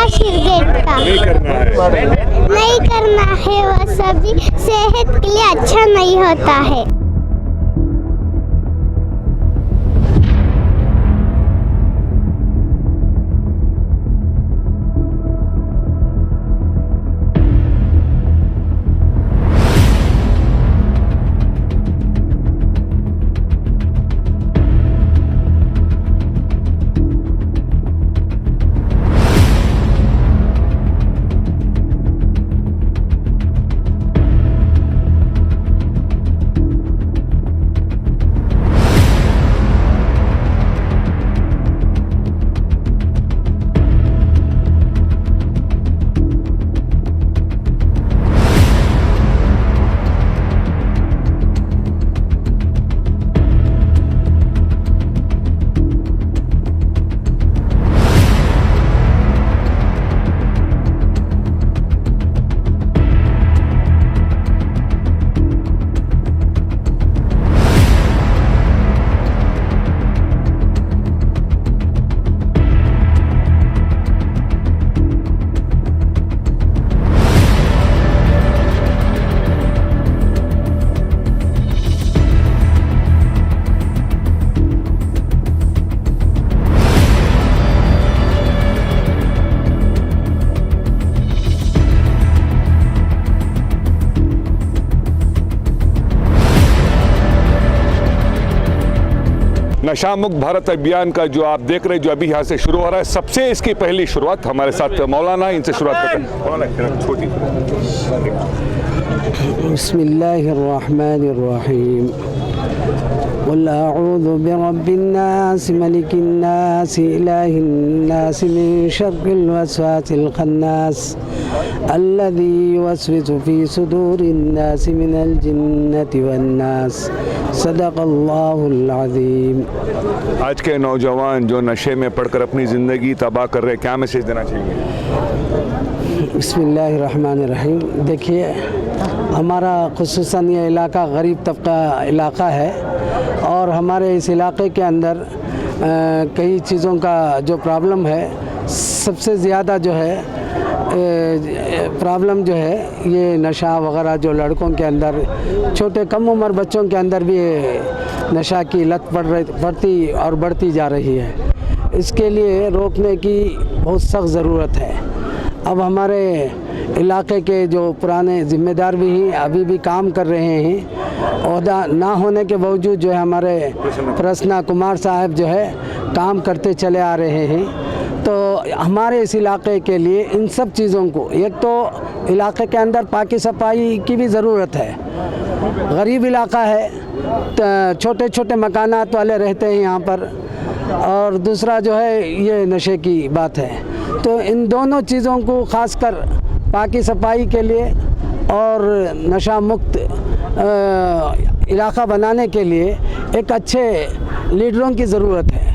Cigarette का नहीं करना है। नहीं करना है, वह सभी सेहत के लिए अच्छा नहीं होता है। नशा मुक्त भारत अभियान का जो आप देख रहे हैं, जो अभी यहाँ से शुरू हो रहा है, सबसे इसकी पहली शुरुआत हमारे साथ मौलाना, इनसे शुरुआत करते हैं। मौलाना छोटी बिस्मिल्लाहिर्रहमानिर्रहीम क़ुल अऊज़ु बिरब्बिन्नास मलिकिन्नास इलाहिन्नास मिन शर्रिल वस्वासिल खन्नास अल्लज़ी युवस्विसु फ़ी सुदूरिन्नास मिनल जिन्नति वन्नास सदक़ल्लाहुल अज़ीम। आज के नौजवान जो नशे में पड़कर अपनी ज़िंदगी तबाह कर रहे हैं, क्या मैसेज देना चाहिए? बिस्मिल्लाहिर्रहमानिर्रहीम। देखिए, हमारा खुसूसन ये इलाका गरीब तबका इलाका है और हमारे इस इलाके के अंदर कई चीज़ों का जो प्रॉब्लम है, सबसे ज़्यादा जो है प्रॉब्लम जो है ये नशा वगैरह, जो लड़कों के अंदर, छोटे कम उम्र बच्चों के अंदर भी नशा की लत पड़ती और बढ़ती जा रही है। इसके लिए रोकने की बहुत सख्त ज़रूरत है। अब हमारे इलाके के जो पुराने ज़िम्मेदार भी हैं, अभी भी काम कर रहे हैं। ओहदा ना होने के बावजूद जो है हमारे प्रसन्ना कुमार साहब जो है काम करते चले आ रहे हैं। तो हमारे इस इलाके के लिए इन सब चीज़ों को, एक तो इलाके के अंदर पाकी सफाई की भी ज़रूरत है। गरीब इलाका है, तो छोटे छोटे मकानात वाले रहते हैं यहाँ पर, और दूसरा जो है ये नशे की बात है। तो इन दोनों चीज़ों को ख़ासकर पाकी सफाई के लिए और नशा मुक्त इलाका बनाने के लिए एक अच्छे लीडरों की ज़रूरत है।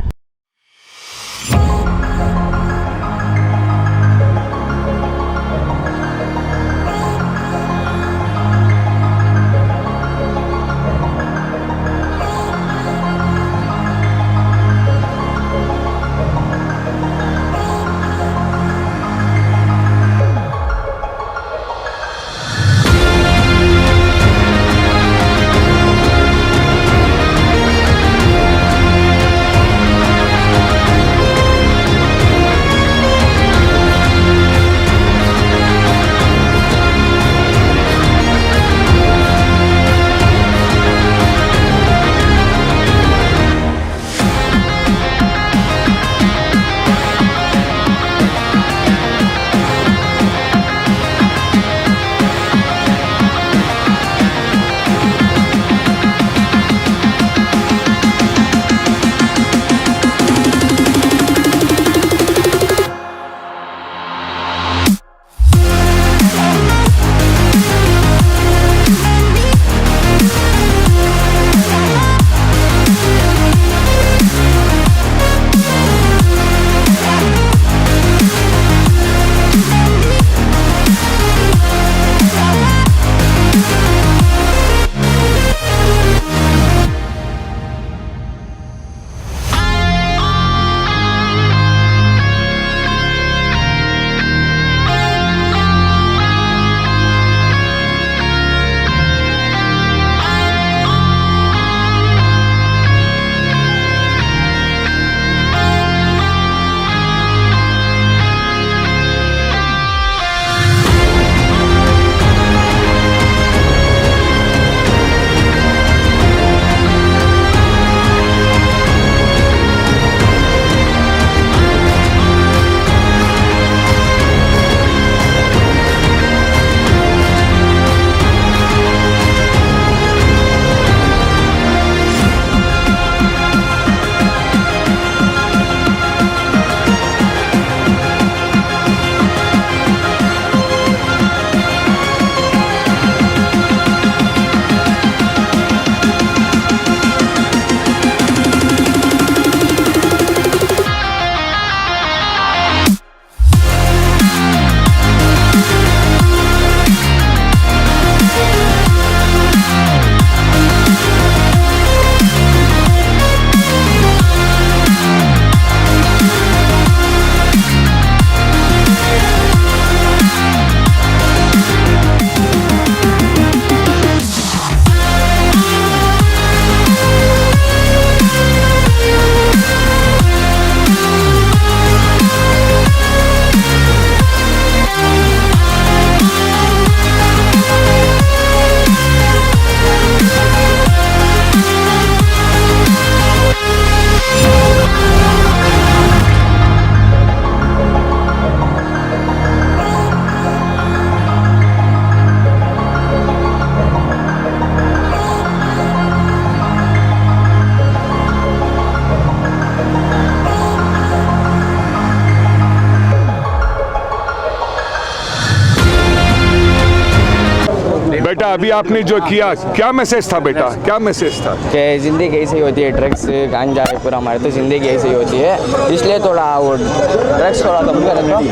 अभी आपने जो किया क्या मैसेज था बेटा, क्या मैसेज था? कि ज़िंदगी ऐसी होती है, ड्रग्स गांजा पूरा हमारे तो ज़िंदगी ऐसी होती है, इसलिए थोड़ा वो ड्रग्स थोड़ा कम कर देता हूँ,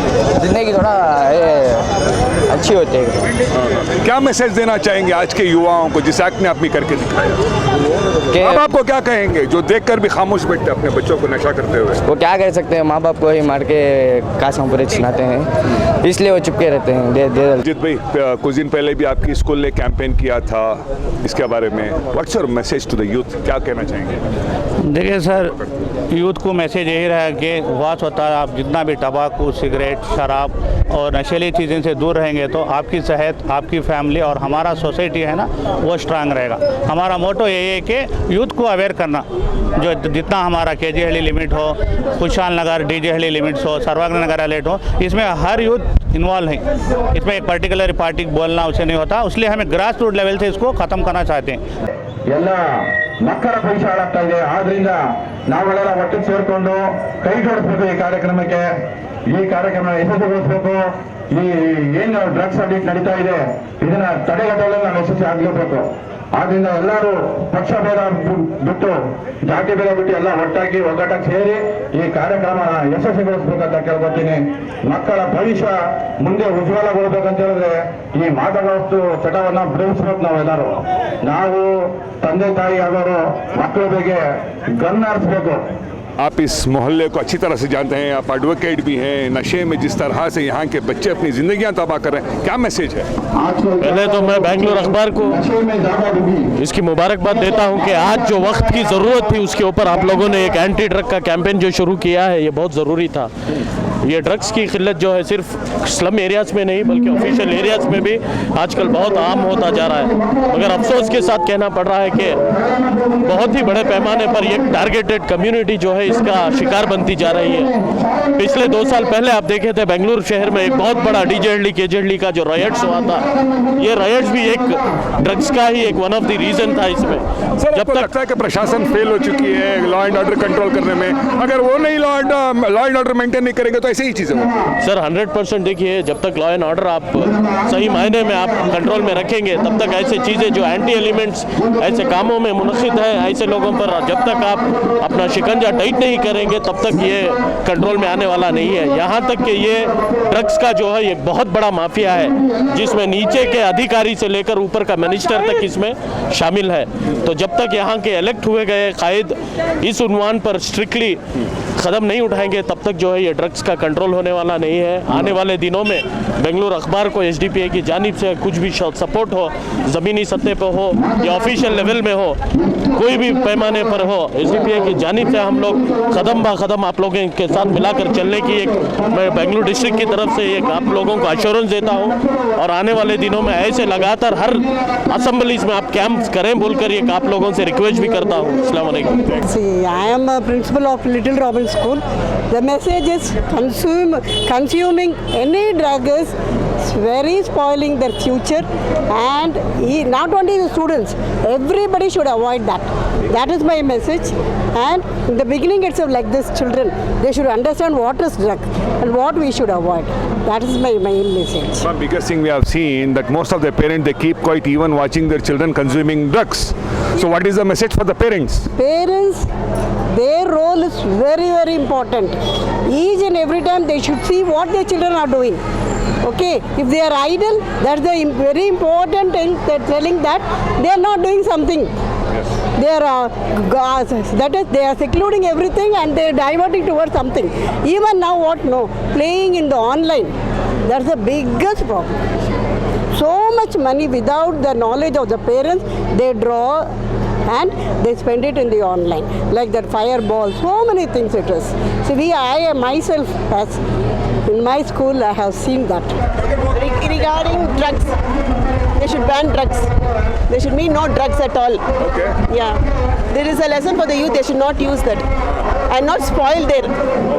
ज़िंदगी थोड़ा अच्छी होती है। क्या मैसेज देना चाहेंगे आज के युवाओं को जिस एक्ट ने आपने करके दिखाया? कि माँ बाप को क्या कहेंगे जो देखकर भी खामोश बैठते अपने बच्चों को नशा करते हुए? वो क्या कर सकते हैं, माँ बाप को ही मार के कासों पूरे छिनाते हैं, इसलिए वो चुपके रहते हैं। अजीत भाई, कुछ दिन पहले भी आपकी स्कूल ने कैंपेन किया था इसके बारे में, what's your message to the youth, क्या कहना चाहेंगे? देखिए सर, यूथ को मैसेज यही रहा कि वास होता है, आप जितना भी तंबाकू, सिगरेट, शराब और नशीली चीज़ों से दूर रहेंगे तो आपकी सेहत, आपकी फैमिली और हमारा सोसाइटी है ना वो स्ट्रांग रहेगा। हमारा मोटो यही है कि यूथ को अवेयर करना, जो जितना हमारा केजी हल्ली लिमिट हो, खुशहाल नगर डीजे हल्ली लिमिट्स हो, सर्वांग नगर लेट हो, इसमें हर यूथ इन्वॉल्व है। इसमें एक पर्टिकुलर पार्टी बोलना उसे नहीं होता, इसलिए हमें ग्रास रूट लेवल से इसको ख़त्म करना चाहते हैं। ಎಲ್ಲ ಮಕ್ಕಳ ಭವಿಷ್ಯ ಹಾಳಾಗ್ತಾ ಇದೆ, ಆದ್ರಿಂದ ನಾವೆಲ್ಲ ಒಟ್ಟಿಗೆ ಸೇರ್ಕೊಂಡು ಕೈ ಜೋಡಿಸ್ಬೇಕು ಈ ಕಾರ್ಯಕ್ರಮಕ್ಕೆ. ಈ ಕಾರ್ಯಕ್ರಮ ಯಶಸ್ವಿಗೊಳಿಸಬೇಕು. ಈ ಏನು ಡ್ರಗ್ಸ್ ಅಡಿಕ್ಟ್ ನಡೀತಾ ಇದೆ ಇದನ್ನ ತಡೆಗಟ್ಟಲು ನಾವು ಯಶಸ್ವಿ ಆಗಲೇಬೇಕು. ಆದ್ರಿಂದ ಎಲ್ಲರೂ ಪಕ್ಷ ಭೇದ ಬಿಟ್ಟು, ಜಾತಿ ಭೇದ ಬಿಟ್ಟು ಎಲ್ಲ ಒಟ್ಟಾಗಿ ಒಗ್ಗಟ್ಟಾಗಿ ಸೇರಿ ಈ ಕಾರ್ಯಕ್ರಮ ಯಶಸ್ವಿಗೊಳಿಸ್ಬೇಕಂತ ಕೇಳ್ಕೊತೀನಿ. ಮಕ್ಕಳ ಭವಿಷ್ಯ ಮುಂದೆ ಉಜ್ವಲಗೊಳ್ಬೇಕಂತ ಹೇಳಿದ್ರೆ ಈ ಮಾದಕ ವಸ್ತು ಚಟವನ್ನ ಬಿಡಿಸ್ಬೇಕು. ನಾವೆಲ್ಲರೂ ನಾವು ತಂದೆ ತಾಯಿ ಆಗೋರು ಮಕ್ಕಳ ಬಗ್ಗೆ ಗಮನ ಹರಿಸಬೇಕು. आप इस मोहल्ले को अच्छी तरह से जानते हैं, आप एडवोकेट भी हैं, नशे में जिस तरह से यहाँ के बच्चे अपनी ज़िंदगियाँ तबाह कर रहे हैं, क्या मैसेज है? पहले तो मैं बेंगलुरु अखबार को इसकी मुबारकबाद देता हूँ कि आज जो वक्त की ज़रूरत थी उसके ऊपर आप लोगों ने एक एंटी ड्रग का कैंपेन जो शुरू किया है, ये बहुत ज़रूरी था। ये ड्रग्स की किल्लत जो है सिर्फ स्लम एरियाज़ में नहीं बल्कि ऑफिशियल एरियाज़ में भी आजकल बहुत आम होता जा रहा है। मगर अफसोस के साथ कहना पड़ रहा है कि बहुत ही बड़े पैमाने पर ये टारगेटेड कम्युनिटी जो है इसका शिकार बनती जा रही है। पिछले 2 साल पहले आप देखे थे बेंगलुरु शहर में एक बहुत बड़ा डीजे केजेडली का जो रायट्स हुआ था, ये रायट्स भी एक ड्रग्स का ही एक वन ऑफ द रीज़न था इसमें। जब तक लगता है कि प्रशासन फेल हो चुकी है लॉ एंड ऑर्डर कंट्रोल करने में, अगर वो नहीं लॉ एंड ऑर्डर मेंटेन नहीं करेंगे तो ऐसे ही चीज़ें होंगी। सर 100% देखिए, जब तक लॉ एंड ऑर्डर आप सही मायने में आप कंट्रोल में रखेंगे तब तक ऐसे चीज़ें जो एंटी एलिमेंट्स ऐसे कामों में मुनक़िद है, ऐसे लोगों पर जब तक आप अपना शिकंजा टाइट नहीं करेंगे तब तक ये कंट्रोल में आने वाला नहीं है। यहाँ तक कि ये ड्रग्स का जो है ये बहुत बड़ा माफिया है जिसमें नीचे के अधिकारी से लेकर ऊपर का मिनिस्टर तक इसमें शामिल है। तो जब तक यहाँ के इलेक्ट हुए गए कायद इस उन्वान पर स्ट्रिक्टली कदम नहीं उठाएंगे तब तक जो है ये ड्रग्स का कंट्रोल होने वाला नहीं है। आने वाले दिनों में बेंगलुरु अखबार को एसडीपीए की जानिब से कुछ भी सपोर्ट हो, ज़मीनी सतह पर हो या ऑफिशियल लेवल में हो, कोई भी पैमाने पर हो, एसडीपीए की जानिब से हम लोग कदम बा कदम आप लोगों के साथ मिलाकर चलने की एक मैं बेंगलुरु डिस्ट्रिक्ट की तरफ से एक आप लोगों को एश्योरेंस देता हूँ। और आने वाले दिनों में ऐसे लगातार हर असेंबलीज में आप कैंप्स करें बोलकर एक आप लोगों से रिक्वेस्ट भी करता हूँ। अस्सलाम वालेकुम। See, I am a principal of Little Robin School. The message is consuming any drug is very spoiling their future, and not only the students, everybody should avoid that. That is my message. And in the beginning itself, like this, children, they should understand what is drug and what we should avoid. That is my main message. The biggest thing we have seen that most of the parents, they keep quiet even watching their children consuming drugs. So what is the message for the parents? Parents, their role is very, very important. Each and every time they should see what their children are doing. Okay, if they are idle, that's the very important thing. They're telling that they are not doing something. They are that is, they are secluding everything and they are diverting towards something. Even now, what no, playing in the online, that's the biggest problem. So much money without the knowledge of the parents, they draw and they spend it in the online, like that fireball, so many things it is. See, I myself, as in my school, I have seen that. Regarding drugs, they should ban drugs. There should be no drugs at all. Okay. Yeah. There is a lesson for the youth, they should not use that. And not spoil their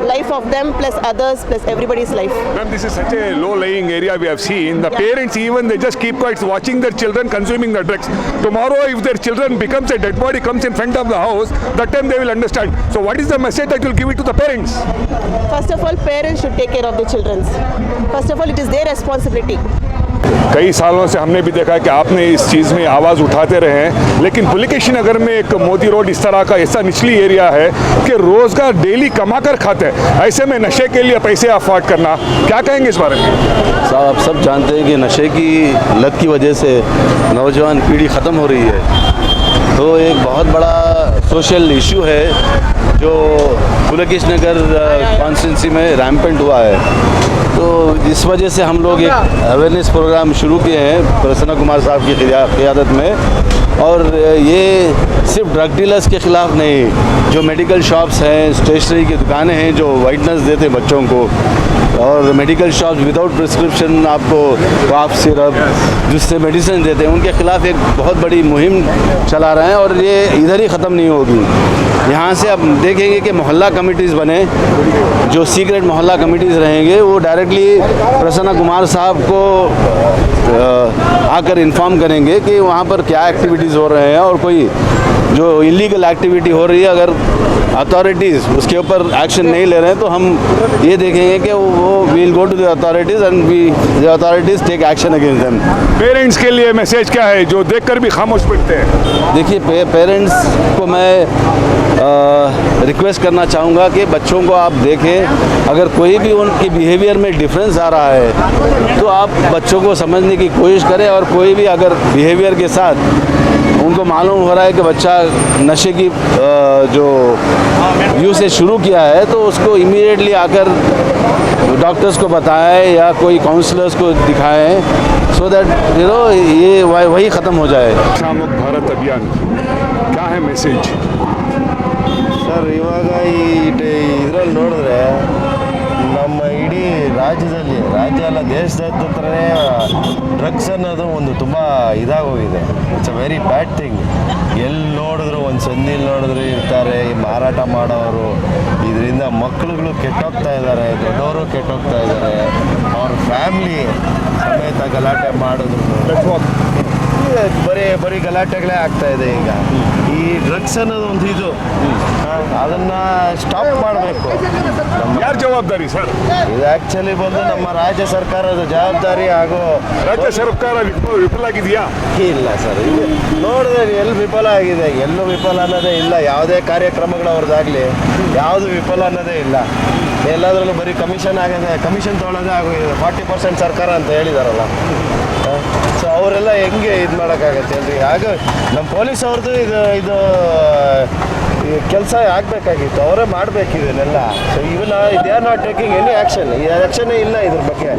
life of them plus others plus everybody's life. Ma'am, this is such a low-lying area we have seen. The parents even, they just keep quiet watching their children consuming the drugs. Tomorrow if their children becomes a dead body comes in front of the house, that time they will understand. So what is the message that you will give it to the parents? First of all, parents should take care of their children. First of all, it is their responsibility. कई सालों से हमने भी देखा है कि आपने इस चीज़ में आवाज़ उठाते रहे हैं, लेकिन पुलिकेशी नगर में एक मोदी रोड इस तरह का ऐसा निचली एरिया है कि रोज़गार डेली कमा कर खाते हैं, ऐसे में नशे के लिए पैसे अफोर्ड करना, क्या कहेंगे इस बारे में? साहब आप सब जानते हैं कि नशे की लत की वजह से नौजवान पीढ़ी ख़त्म हो रही है, तो एक बहुत बड़ा सोशल इशू है जो पुलकेश नगर कॉन्स्टिट्यूंसी में रैम्पेंट हुआ है। तो इस वजह से हम लोग एक अवेयरनेस प्रोग्राम शुरू किए हैं प्रसन्ना कुमार साहब की क़ियादत में, और ये सिर्फ ड्रग डीलर्स के ख़िलाफ़ नहीं, जो मेडिकल शॉप्स हैं, स्टेशनरी की दुकानें हैं जो वाइटनर्स देते हैं बच्चों को, और मेडिकल शॉप्स विदाउट प्रिस्क्रिप्शन आपको कॉफ सिरप जिससे मेडिसिन देते हैं, उनके ख़िलाफ़ एक बहुत बड़ी मुहिम चला रहे हैं, और ये इधर ही ख़त्म नहीं होगी। यहाँ से आप देखेंगे कि मोहल्ला कमिटीज़ बने, जो सीक्रेट मोहल्ला कमिटीज़ रहेंगे वो डायरेक्टली प्रसन्ना कुमार साहब को आकर इन्फॉर्म करेंगे कि वहाँ पर क्या एक्टिविटीज़ हो रहे हैं, और कोई जो इलीगल एक्टिविटी हो रही है अगर अथॉरिटीज़ उसके ऊपर एक्शन नहीं ले रहे हैं तो हम ये देखेंगे कि वो will go to the authorities and the authorities take action against them. Parents के लिए मैसेज क्या है जो देखकर भी खामोश बैठते हैं? देखिए पेरेंट्स को मैं रिक्वेस्ट करना चाहूँगा कि बच्चों को आप देखें, अगर कोई भी उनकी बिहेवियर में डिफरेंस आ रहा है तो आप बच्चों को समझने की कोशिश करें, और कोई भी अगर बिहेवियर के साथ उनको मालूम हो रहा है कि बच्चा नशे की जो यूसेज शुरू किया है तो उसको इमीडिएटली आकर डॉक्टर्स को बताएं या कोई काउंसलर्स को दिखाएं, सो दैट ये वही ख़त्म हो जाए। नशामुक्त भारत अभियान क्या है मैसेज? ಸರ್ ಇವಾಗ ಇದರಲ್ಲಿ ನೋಡಿದ್ರೆ ನಮ್ಮ ಇಡೀ ರಾಜ್ಯ ಅಲ್ಲ ದೇಶದಾದ್ಯಂತನೇ ಡ್ರಗ್ಸ್ ಅನ್ನೋದು ಒಂದು ತುಂಬ ಇದಾಗೋಗಿದೆ. It's a very bad thing. ಎಲ್ಲಿ ನೋಡಿದ್ರು ಒಂದು ಸಂದಿಯಲ್ಲಿ ನೋಡಿದ್ರು ಇರ್ತಾರೆ ಈ ಮಾರಾಟ ಮಾಡೋರು. ಇದರಿಂದ ಮಕ್ಕಳುಗಳು ಕೆಟ್ಟೋಗ್ತಾ ಇದ್ದಾರೆ, ದೊಡ್ಡವರು ಕೆಟ್ಟೋಗ್ತಾ ಇದ್ದಾರೆ, ಅವ್ರ ಫ್ಯಾಮ್ಲಿ ಸಮೇತ ಗಲಾಟೆ ಮಾಡಿದ್ರು ಬರೀ ಗಲಾಟೆಗಳೇ ಆಗ್ತಾ ಇದೆ. ಈಗ ಈ ಡ್ರಗ್ಸ್ ಅನ್ನೋದು ಒಂದು ಇದು ಅದನ್ನು ಸ್ಟಾಪ್ ಮಾಡಬೇಕು. ಯಾರು ಜವಾಬ್ದಾರಿ ಸರ್? ಇದು ಆ್ಯಕ್ಚುಲಿ ಬಂದು ನಮ್ಮ ರಾಜ್ಯ ಸರ್ಕಾರದ ಜವಾಬ್ದಾರಿ. ಹಾಗೂ ರಾಜ್ಯ ಸರ್ಕಾರ ವಿಫಲ ಆಗಿದೆಯಾ? ಇಲ್ಲ ಸರ್, ಇದು ನೋಡಿದ್ರೆ ಎಲ್ಲಿ ವಿಫಲ ಆಗಿದೆ? ಎಲ್ಲೂ ವಿಫಲ ಅನ್ನೋದೇ ಇಲ್ಲ. ಯಾವುದೇ ಕಾರ್ಯಕ್ರಮಗಳು ಅವ್ರದ್ದಾಗಲಿ ಯಾವುದು ವಿಫಲ ಅನ್ನೋದೇ ಇಲ್ಲ. ಎಲ್ಲದರಲ್ಲೂ ಬರೀ ಕಮಿಷನ್ ಆಗಿದೆ, ಕಮಿಷನ್ ತೊಗೊಳ್ಳೋದೇ ಆಗೋಗಿದೆ. 40% ಸರ್ಕಾರ ಅಂತ ಹೇಳಿದಾರಲ್ಲ, ಸೊ ಅವರೆಲ್ಲ ಹೆಂಗೆ ಇದು ಮಾಡೋಕ್ಕಾಗತ್ತೆ ಅಲ್ರಿ? ಆಗ ನಮ್ಮ ಪೊಲೀಸ್ ಅವ್ರದ್ದು ಇದು ಕೆಲಸ ಆಗಬೇಕಾಗಿತ್ತು, ಅವರೇ ಮಾಡಬೇಕು ಇದನ್ನೆಲ್ಲ. ಸೊ ಇವನ್ನ they are not taking any action. ಈ ಆ್ಯಕ್ಷನ್ನೇ ಇಲ್ಲ ಇದ್ರ ಬಗ್ಗೆ.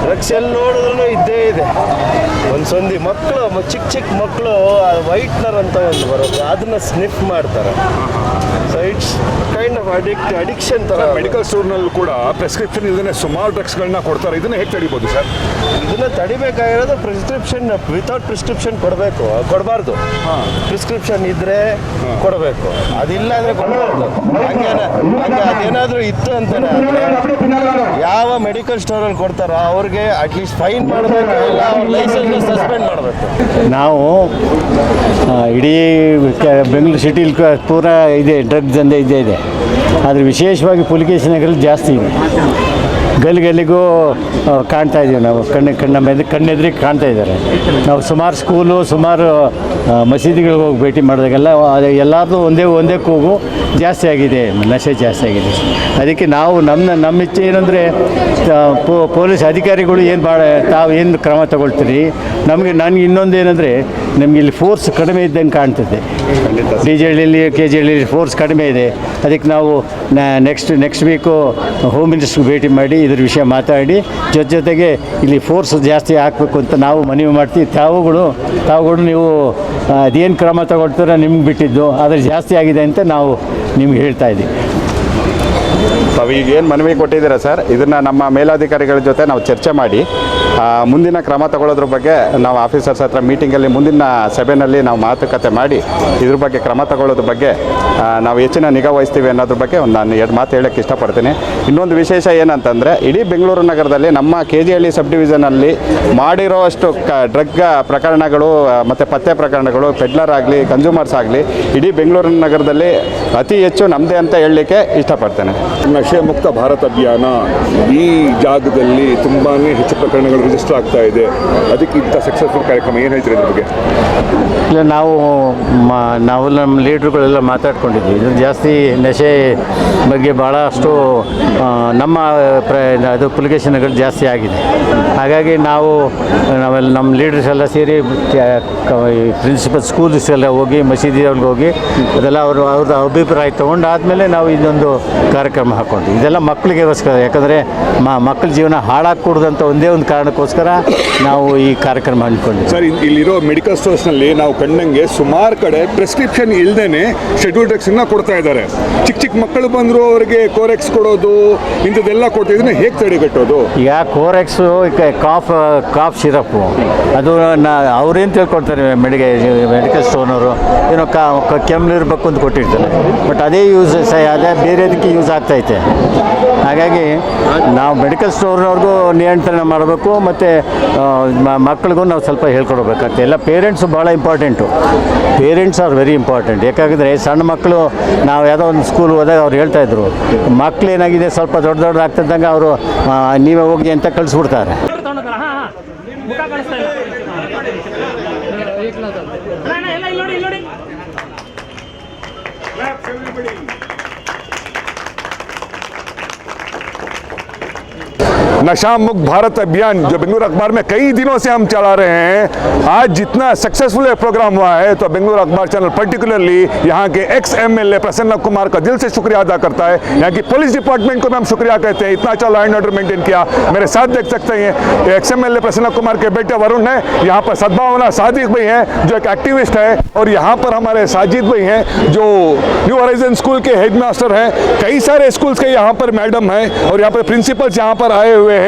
ಡ್ರಗ್ಸ್ ಎಲ್ಲಿ ನೋಡಿದ್ರೂ ಇದ್ದೇ ಇದೆ. ಒಂದು ಸಂದಿ ಮಕ್ಕಳು ಚಿಕ್ಕ ಮಕ್ಕಳು ವೈಟ್ನರ್ ಅಂತ ಒಂದು ಬರುತ್ತೆ, ಅದನ್ನು ಸ್ನಿಫ್ ಮಾಡ್ತಾರೆ. So it's kind of addiction ಥರ. ಮೆಡಿಕಲ್ ಸ್ಟೋರ್ನಲ್ಲೂ ಕೂಡ ಪ್ರಿಸ್ಕ್ರಿಪ್ಷನ್ ಇಲ್ಲದೇ ಸುಮಾರು ಡ್ರಗ್ಸ್ಗಳನ್ನ ಕೊಡ್ತಾರೆ. ಇದನ್ನ ಹೇಗೆ ತಡಿಬೋದು ಸರ್? ಇದನ್ನು ತಡಿಬೇಕಾಗಿರೋದು ಪ್ರಿಸ್ಕ್ರಿಪ್ಷನ್, ವಿತೌಟ್ ಪ್ರಿಸ್ಕ್ರಿಪ್ಷನ್ ಕೊಡಬಾರ್ದು. ಪ್ರಿಸ್ಕ್ರಿಪ್ಷನ್ ಇದ್ದರೆ ಕೊಡಬೇಕು, ಅದಿಲ್ಲ ಅಂದರೆ ಕೊಡಬಾರ್ದು. ಹಂಗೆ ಅದೇನಾದರೂ ಇತ್ತು ಅಂತಾನೆ ಯಾವ ಮೆಡಿಕಲ್ ಸ್ಟೋರಲ್ಲಿ ಕೊಡ್ತಾರೋ ಅವ್ರಿಗೆ ಅಟ್ಲೀಸ್ಟ್ ಫೈನ್ ಮಾಡಬೇಕು, ಇಲ್ಲ ಅವ್ರ ಲೈಸೆನ್ಸ್ ಸಸ್ಪೆಂಡ್ ಮಾಡಬೇಕು. ನಾವು ಇಡೀ ಬೆಂಗಳೂರು ಸಿಟಿಲಿ ಪೂರ ಇದೆ ಡ್ರಗ್ಸ್ ದಂಧೆ ಇದೆ. ಆದರೆ ವಿಶೇಷವಾಗಿ ಪುಲಿಕೇಶಿ ನಗರಲ್ಲಿ ಜಾಸ್ತಿ ಇದೆ. ಗಲ್ಲಿಗೂ ಕಾಣ್ತಾ ಇದ್ದೀವಿ ನಾವು, ಕಣ್ಣೆದ್ರಿಗೆ ಕಾಣ್ತಾ ಇದ್ದಾರೆ. ನಾವು ಸುಮಾರು ಸ್ಕೂಲು, ಸುಮಾರು ಮಸೀದಿಗಳಿಗೆ ಹೋಗಿ ಭೇಟಿ ಮಾಡಿದಾಗೆಲ್ಲ ಎಲ್ಲರದು ಒಂದೇ ಕೂಗು ಜಾಸ್ತಿ ಆಗಿದೆ, ನಶೆ ಜಾಸ್ತಿ ಆಗಿದೆ. ಅದಕ್ಕೆ ನಾವು ನಮ್ಮ ಇಚ್ಛೆ ಏನಂದರೆ ಪೊಲೀಸ್ ಅಧಿಕಾರಿಗಳು ತಾವು ಏನು ಕ್ರಮ ತಗೊಳ್ತೀರಿ. ನನಗೆ ಇನ್ನೊಂದು ಏನಂದರೆ ನಮಗೆ ಇಲ್ಲಿ ಫೋರ್ಸ್ ಕಡಿಮೆ ಇದ್ದಂಗೆ ಕಾಣ್ತದೆ. DJಹಳ್ಳಿಯಲ್ಲಿ KJಹಳ್ಳಿಯಲ್ಲಿ ಫೋರ್ಸ್ ಕಡಿಮೆ ಇದೆ. ಅದಕ್ಕೆ ನಾವು ನೆಕ್ಸ್ಟ್ ವೀಕು ಹೋಮ್ ಮಿನಿಸ್ಟ್ರಿಗೆ ಭೇಟಿ ಮಾಡಿ ಇದ್ರ ವಿಷಯ ಮಾತಾಡಿ ಜೊತೆಗೆ ಇಲ್ಲಿ ಫೋರ್ಸ್ ಜಾಸ್ತಿ ಹಾಕಬೇಕು ಅಂತ ನಾವು ಮನವಿ ಮಾಡ್ತೀವಿ. ತಾವುಗಳು ನೀವು ಅದೇನು ಕ್ರಮ ತಗೊಳ್ತೀರೋ ನಿಮ್ಗೆ ಬಿಟ್ಟಿದ್ದು, ಆದರೆ ಜಾಸ್ತಿ ಆಗಿದೆ ಅಂತ ನಾವು ನಿಮ್ಗೆ ಹೇಳ್ತಾ ಇದ್ದೀವಿ. ತಾವೀಗೇನು ಮನವಿ ಕೊಟ್ಟಿದ್ದೀರಾ ಸರ್, ಇದನ್ನು ನಮ್ಮ ಮೇಲಾಧಿಕಾರಿಗಳ ಜೊತೆ ನಾವು ಚರ್ಚೆ ಮಾಡಿ ಮುಂದಿನ ಕ್ರಮ ತಗೊಳ್ಳೋದ್ರ ಬಗ್ಗೆ ನಾವು ಆಫೀಸರ್ಸ್ ಹತ್ರ ಮೀಟಿಂಗಲ್ಲಿ ಮುಂದಿನ ಸಭೆಯಲ್ಲಿ ನಾವು ಮಾತುಕತೆ ಮಾಡಿ ಇದ್ರ ಬಗ್ಗೆ ಕ್ರಮ ತಗೊಳ್ಳೋದ್ರ ಬಗ್ಗೆ ನಾವು ಹೆಚ್ಚಿನ ನಿಗಾ ವಹಿಸ್ತೀವಿ ಅನ್ನೋದ್ರ ಬಗ್ಗೆ ನಾನು 2 ಮಾತು ಹೇಳೋಕ್ಕೆ ಇಷ್ಟಪಡ್ತೀನಿ. ಇನ್ನೊಂದು ವಿಶೇಷ ಏನಂತಂದರೆ ಇಡೀ ಬೆಂಗಳೂರು ನಗರದಲ್ಲಿ ನಮ್ಮ KJಹಳ್ಳಿ ಸಬ್ ಡಿವಿಷನಲ್ಲಿ ಮಾಡಿರೋ ಅಷ್ಟು ಡ್ರಗ್ ಪ್ರಕರಣಗಳು ಮತ್ತು ಪತ್ತೆ ಪ್ರಕರಣಗಳು, ಪೆಡ್ಲರ್ ಆಗಲಿ ಕನ್ಸ್ಯೂಮರ್ಸ್ ಆಗಲಿ ಇಡೀ ಬೆಂಗಳೂರು ನಗರದಲ್ಲಿ ಅತಿ ಹೆಚ್ಚು ನಮ್ಮದೇ ಅಂತ ಹೇಳಲಿಕ್ಕೆ ಇಷ್ಟಪಡ್ತೇನೆ. ನಶೆ ಮುಕ್ತ ಭಾರತ ಅಭಿಯಾನ ಈ ಜಾಗದಲ್ಲಿ ತುಂಬಾ ಹೆಚ್ಚು ಪ್ರಕರಣಗಳು ರಿಜಿಸ್ಟರ್ ಆಗ್ತಾ ಇದೆ, ಅದಕ್ಕೆ ಇಂಥ ಸಕ್ಸಸ್ಫುಲ್ ಕಾರ್ಯಕ್ರಮ ಏನು ಹೇಳ್ತೀರಿ ಇದ್ರ ಬಗ್ಗೆ? ಇಲ್ಲ, ನಾವು ನಮ್ಮ ಲೀಡ್ರುಗಳೆಲ್ಲ ಮಾತಾಡ್ಕೊಂಡಿದ್ವಿ. ಇದು ಜಾಸ್ತಿ ನಶೆ ಬಗ್ಗೆ ಭಾಳಷ್ಟು ನಮ್ಮ ಅದು ಪುಲಿಕೇಶನ್ಗಳು ಜಾಸ್ತಿ ಆಗಿದೆ. ಹಾಗಾಗಿ ನಾವೆಲ್ಲ ನಮ್ಮ ಲೀಡರ್ಸ್ ಎಲ್ಲ ಸೇರಿ ಪ್ರಿನ್ಸಿಪಲ್ ಸ್ಕೂಲ್ಸ್ ಎಲ್ಲ ಹೋಗಿ ಮಸೀದಿಯವ್ರಿಗೆ ಹೋಗಿ ಅದೆಲ್ಲ ಅವ್ರದ್ದು ಅಭಿಪ್ರಾಯ ತೊಗೊಂಡು ಆದಮೇಲೆ ನಾವು ಇದೊಂದು ಕಾರ್ಯಕ್ರಮ ಹಾಕ್ಕೊಂಡ್ವಿ. ಇದೆಲ್ಲ ಮಕ್ಕಳಿಗೋಸ್ಕರ, ಯಾಕಂದರೆ ಮಕ್ಕಳ ಜೀವನ ಹಾಳಾಗಕೂಡ್ದಂಥ ಒಂದೇ ಒಂದು ಕಾರಣಕ್ಕೋಸ್ಕರ ನಾವು ಈ ಕಾರ್ಯಕ್ರಮ ಅಂದ್ಕೊಂಡ್ವಿ. ಸರ್, ಇಲ್ಲಿರೋ ಮೆಡಿಕಲ್ ಸ್ಟೋರ್ಸ್ನಲ್ಲಿ ನಾವು ಕಂಡಂಗೆ ಸುಮಾರು ಕಡೆ ಪ್ರಿಸ್ಕ್ರಿಪ್ಷನ್ ಇಲ್ಲದೇ ಶೆಡ್ಯೂಲ್ ಡ್ರಗ್ಸನ್ನು ಕೊಡ್ತಾ ಇದ್ದಾರೆ. ಚಿಕ್ಕ ಮಕ್ಕಳು ಬಂದರೂ ಅವರಿಗೆ ಕೋರೆಕ್ಸ್ ಕೊಡೋದು ಇಂಥದ್ದೆಲ್ಲ ಕೊಡ್ತಾ ಇದನ್ನ ಹೇಗೆ ತಡೆಗಟ್ಟೋದು? ಈಗ ಕೋರೆಕ್ಸು ಕಾಫ್ ಸಿರಪ್ಪು ಅದು ಅವ್ರೇನು ತಿಳ್ಕೊಳ್ತಾರೆ, ಮೆಡಿಕಲ್ ಸ್ಟೋರ್ನವರು ಏನೋ ಕೆಮ್ಮಲಿರ್ಬೇಕು ಅಂತ ಕೊಟ್ಟಿರ್ತಾರೆ. ಬಟ್ ಅದೇ ಯೂಸ್ ಅದೇ ಬೇರೆದಕ್ಕೆ ಯೂಸ್ ಆಗ್ತೈತೆ. ಹಾಗಾಗಿ ನಾವು ಮೆಡಿಕಲ್ ಸ್ಟೋರ್ನವ್ರಿಗೂ ನಿಯಂತ್ರಣ ಮಾಡಬೇಕು, ಮತ್ತು ಮಕ್ಕಳಿಗೂ ನಾವು ಸ್ವಲ್ಪ ಹೇಳ್ಕೊಡ್ಬೇಕಾಗ್ತದೆ. ಎಲ್ಲ ಪೇರೆಂಟ್ಸು ಭಾಳ important. Parents are very important. ಯಾಕಂದರೆ ಸಣ್ಣ ಮಕ್ಕಳು ನಾವು ಯಾವುದೋ ಒಂದು ಸ್ಕೂಲ್ ಹೋದಾಗ ಅವ್ರು ಹೇಳ್ತಾಯಿದ್ರು, ಮಕ್ಕಳು ಏನಾಗಿದೆ ಸ್ವಲ್ಪ ದೊಡ್ಡದಾಗ್ತಿದ್ದಂಗೆ ಅವರು ನೀವೇ ಹೋಗಿ ಅಂತ ಕಳಿಸ್ಬಿಡ್ತಾರೆ. नशा मुक्त भारत अभियान जो बेंगलुरु अखबार में कई दिनों से हम चला रहे हैं, आज जितना सक्सेसफुल प्रोग्राम हुआ है तो बेंगलुरु अखबार चैनल पर्टिकुलरली यहाँ के एक्स MLA प्रसन्न कुमार का दिल से शुक्रिया अदा करता है। यहाँ की पुलिस डिपार्टमेंट को भी हम शुक्रिया कहते हैं, इतना अच्छा लॉ एंड ऑर्डर मेंटेन किया। मेरे साथ देख सकते हैं एक्स MLA प्रसन्न कुमार के बेटे वरुण है, यहाँ पर सद्भावना सादिक भाई हैं जो एक एक्टिविस्ट है, और यहाँ पर हमारे साजिद भाई हैं जो न्यू हॉराइजन स्कूल के हेडमास्टर हैं। कई सारे स्कूल्स के यहाँ पर मैडम हैं और यहाँ पर प्रिंसिपल्स यहाँ पर आए हुए हैं।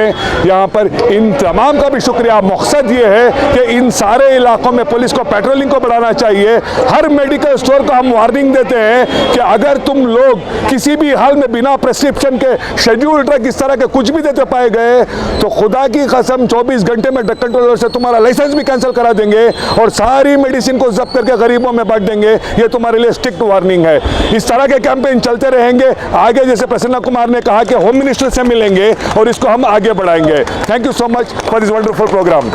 यहाँ पर इन तमाम का भी शुक्रिया। मकसद ये है कि इन सारे इलाकों में पुलिस को पेट्रोलिंग को बढ़ाना चाहिए। हर मेडिकल स्टोर को हम वार्निंग देते हैं कि अगर तुम लोग किसी भी हाल में बिना प्रिस्क्रिप्शन के शेड्यूल ड्रग इस तरह के कुछ भी देते पाए गए तो खुदा की कसम 24 घंटे में ड्रग कंट्रोलर से तुम्हारा लाइसेंस भी कैंसिल करा देंगे और सारी मेडिसिन को जब्त करके गरीबों में बांट देंगे। ये तुम्हारे लिए स्ट्रिक्ट वार्निंग है। इस तरह के कैंपेन चलते रहेंगे आगे, जैसे प्रसन्न कुमार ने कहा कि होम मिनिस्टर से मिलेंगे और इसको हम आगे बढ़ाएंगे। Thank you so much for this wonderful programme.